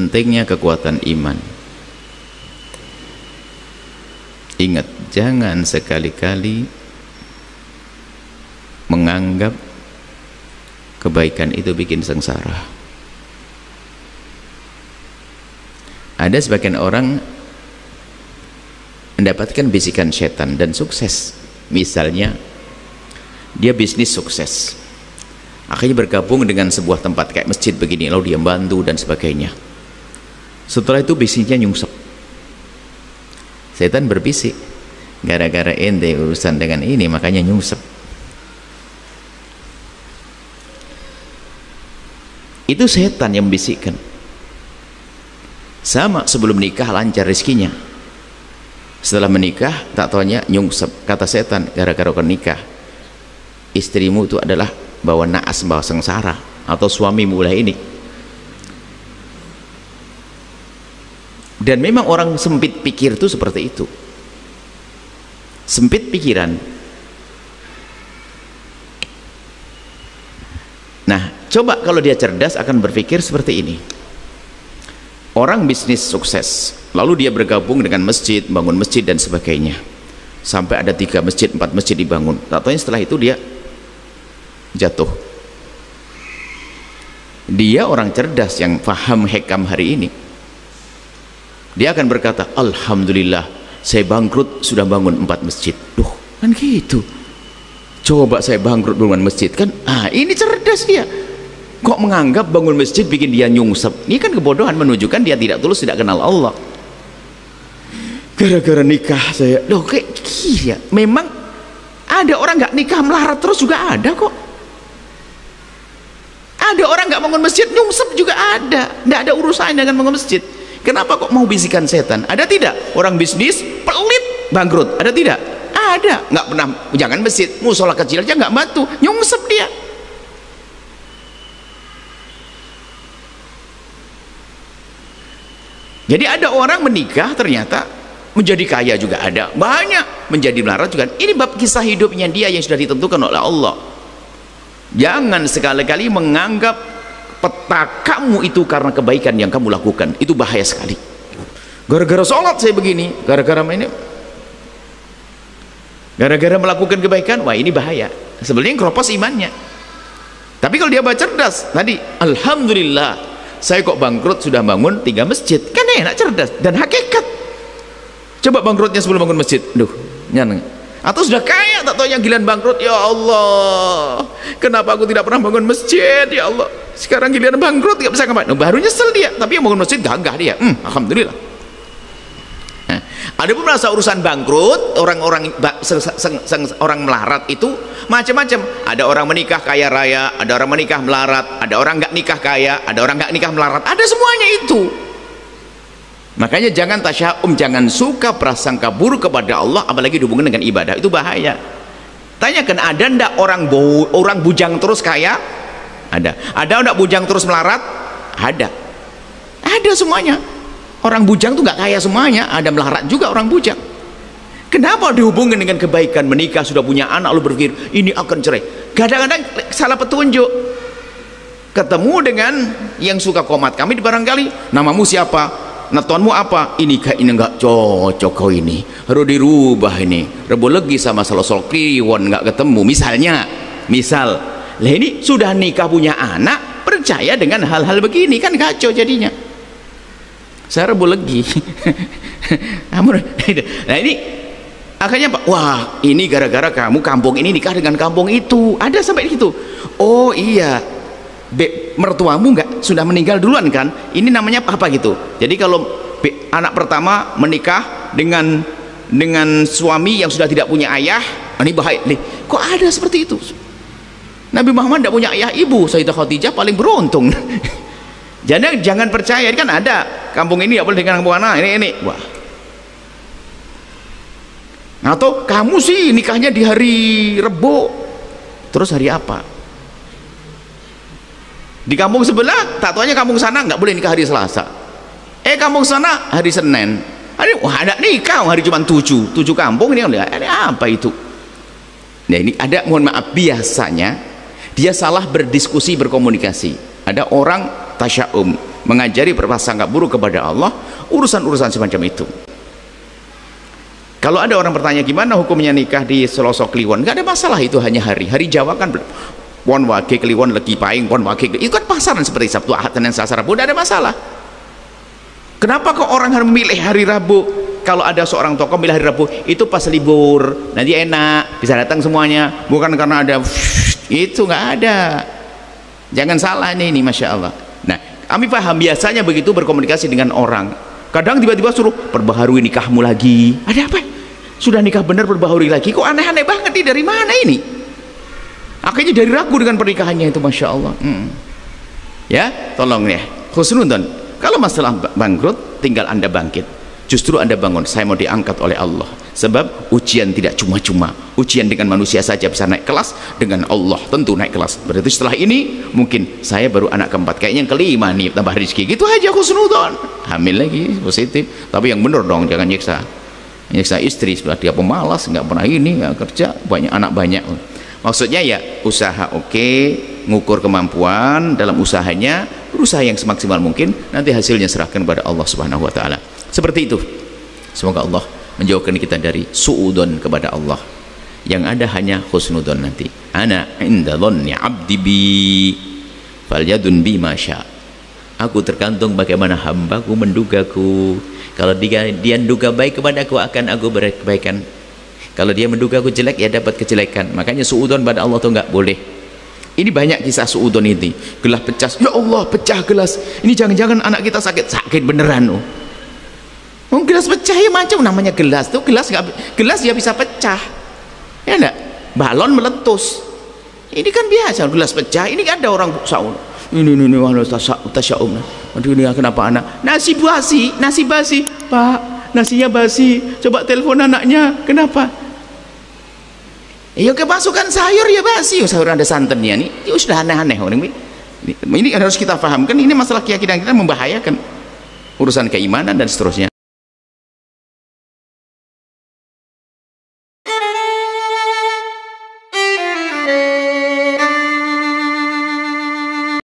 pentingnya kekuatan iman. Ingat, jangan sekali-kali menganggap kebaikan itu bikin sengsara. Ada sebagian orang mendapatkan bisikan setan dan sukses. Misalnya dia bisnis sukses, akhirnya bergabung dengan sebuah tempat kayak masjid begini, lalu dia bantu dan sebagainya. Setelah itu bisnisnya nyungsep. Setan berbisik, gara-gara ente urusan dengan ini makanya nyungsep. Itu setan yang membisikkan. Sama sebelum nikah lancar rezekinya, setelah menikah tak taunya nyungsep. Kata setan, gara-gara kau nikah istrimu itu adalah bawa naas, bawa sengsara, atau suami mulai ini. Dan memang orang sempit pikir itu seperti itu, sempit pikiran. Nah, coba kalau dia cerdas akan berpikir seperti ini. Orang bisnis sukses, lalu dia bergabung dengan masjid, bangun masjid dan sebagainya, sampai ada 3 masjid, 4 masjid dibangun. Tak tahu setelah itu dia jatuh. Dia orang cerdas yang paham hikam hari ini. Dia akan berkata, alhamdulillah saya bangkrut sudah bangun 4 masjid. Duh, kan gitu. Coba saya bangkrut bangun masjid, kan ini cerdas dia. Kok menganggap bangun masjid bikin dia nyungsep? Ini kan kebodohan, menunjukkan dia tidak tulus, tidak kenal Allah. Gara-gara nikah saya, loh kayak gila. Memang ada orang nggak nikah melarat terus juga ada kok. Ada orang nggak bangun masjid nyungsep juga ada. Nggak ada urusan dengan bangun masjid. Kenapa kok mau bisikan setan? Ada tidak? Orang bisnis pelit bangkrut, ada tidak? Ada. Nggak pernah jangan masjid, musola kecil aja nggak bantu, nyungsep dia. Jadi ada orang menikah ternyata menjadi kaya juga ada, banyak menjadi melarat juga. Ini bab kisah hidupnya dia yang sudah ditentukan oleh Allah. Jangan sekali-kali menganggap petakamu itu karena kebaikan yang kamu lakukan. Itu bahaya sekali. Gara-gara sholat saya begini, gara-gara ini, gara-gara melakukan kebaikan, wah ini bahaya. Sebenarnya keropos imannya. Tapi kalau dia baca cerdas tadi, alhamdulillah saya kok bangkrut sudah bangun 3 masjid, kan enak, cerdas dan hakikat. Coba bangkrutnya sebelum bangun masjid, duh nyan. Atau sudah kaya tak tahu yang giliran bangkrut, ya Allah kenapa aku tidak pernah bangun masjid, ya Allah sekarang giliran bangkrut gak bisa ngapain. Baru nyesel dia, tapi yang bangun masjid gagah dia. Alhamdulillah. Ada pun merasa urusan bangkrut, orang-orang orang melarat itu macam-macam. Ada orang menikah kaya raya, ada orang menikah melarat, ada orang nggak nikah kaya, ada orang nggak nikah melarat, ada semuanya itu. Makanya jangan tasya'um, jangan suka prasangka buruk kepada Allah, apalagi dihubungkan dengan ibadah, itu bahaya. Tanyakan, ada ndak orang bujang terus kaya? Ada ndak bujang terus melarat? Ada semuanya. Orang bujang tuh nggak kaya semuanya, ada melarat juga orang bujang. Kenapa dihubungkan dengan kebaikan? Menikah sudah punya anak lalu berpikir ini akan cerai. Kadang-kadang salah petunjuk. Ketemu dengan yang suka komat kami di barangkali, namamu siapa? Natuanmu apa? Ini kayak ini nggak cocok kau ini, harus dirubah ini. Rebo lagi sama salosol kliwon nggak ketemu. Misal, lah ini sudah nikah punya anak, percaya dengan hal-hal begini kan kacau jadinya. Saya rebu lagi. Nah ini akhirnya Pak, wah ini gara-gara kamu kampung ini nikah dengan kampung itu, ada sampai gitu. Oh iya, mertuamu nggak sudah meninggal duluan kan, ini namanya apa gitu. Jadi kalau anak pertama menikah dengan suami yang sudah tidak punya ayah, ini bahaya nih. Kok ada seperti itu? Nabi Muhammad tidak punya ayah ibu, Sayyidah Khadijah paling beruntung. Jadi jangan percaya, kan ada kampung ini ya boleh dengan kampung anak ini. Wah. Atau kamu sih nikahnya di hari Rebo, terus hari apa? Di kampung sebelah, tak taunya kampung sana nggak boleh nikah hari Selasa. Kampung sana hari Senin. Wah ada nikah hari cuma 7 kampung ini, ada apa itu? Nah ini ada, mohon maaf, biasanya dia salah berdiskusi berkomunikasi. Ada orang tasya'um, mengajari berprasangka buruk kepada Allah, urusan-urusan semacam itu. Kalau ada orang bertanya gimana hukumnya nikah di Selasa Kliwon, nggak ada masalah, itu hanya hari Jawa kan, Pon Wage Kliwon Legi Paing, Pon Wage itu kan pasaran seperti Sabtu Ahad dan Selasa Rabu, tidak ada masalah. Kenapa kok orang harus memilih hari Rabu? Kalau ada seorang tokoh milih hari Rabu, itu pas libur, nanti enak, bisa datang semuanya, bukan karena ada itu, nggak ada. Jangan salah ini Masya Allah. Nah, kami paham biasanya begitu berkomunikasi dengan orang, kadang tiba-tiba suruh perbaharui nikahmu lagi. Ada apa? Sudah nikah benar perbaharui lagi, kok aneh-aneh banget nih, dari mana ini? Akhirnya dari ragu dengan pernikahannya itu, Masya Allah. Ya, tolong ya, khusnudon. Kalau masalah bangkrut, tinggal Anda bangkit. Justru Anda bangun, saya mau diangkat oleh Allah. Sebab ujian tidak cuma-cuma. Ujian dengan manusia saja bisa naik kelas, dengan Allah tentu naik kelas. Berarti setelah ini mungkin saya baru anak keempat, kayaknya yang kelima nih tambah rezeki. Gitu aja khusnudon. Hamil lagi positif, tapi yang benar dong, jangan nyiksa istri setelah dia pemalas, nggak pernah ini, nggak kerja, banyak anak banyak. Maksudnya ya usaha oke, ngukur kemampuan dalam usahanya, berusaha yang semaksimal mungkin, nanti hasilnya serahkan kepada Allah Subhanahu wa taala. Seperti itu. Semoga Allah menjauhkan kita dari suudon kepada Allah. Yang ada hanya husnudon nanti. Ana inda dhanni 'abdi bi falyadun bi ma syaa. Aku tergantung bagaimana hambaku mendugaku. Kalau dia menduga baik kepadaku, akan aku berkebaikan. Kalau dia menduga aku jelek, ya dapat kejelekan. Makanya suudon pada Allah itu enggak boleh. Ini banyak kisah suudon ini. Gelas pecah, ya Allah pecah gelas. Ini jangan-jangan anak kita sakit beneran. Gelas pecah ya, macam namanya gelas tuh, gelas ya bisa pecah. Ya enggak? Balon meletus. Ini kan biasa gelas pecah. Ini ada orang saun. Ini tasya'um. Aduh, ini kenapa anak? Nasi basi. Pak, nasinya basi. Coba telepon anaknya. Kenapa? Ya kemasukan sayur ya basi. Sayur ada santannya nih. Itu sudah aneh-aneh orang ini. Ini harus kita pahamkan. Ini masalah keyakinan kita membahayakan urusan keimanan dan seterusnya.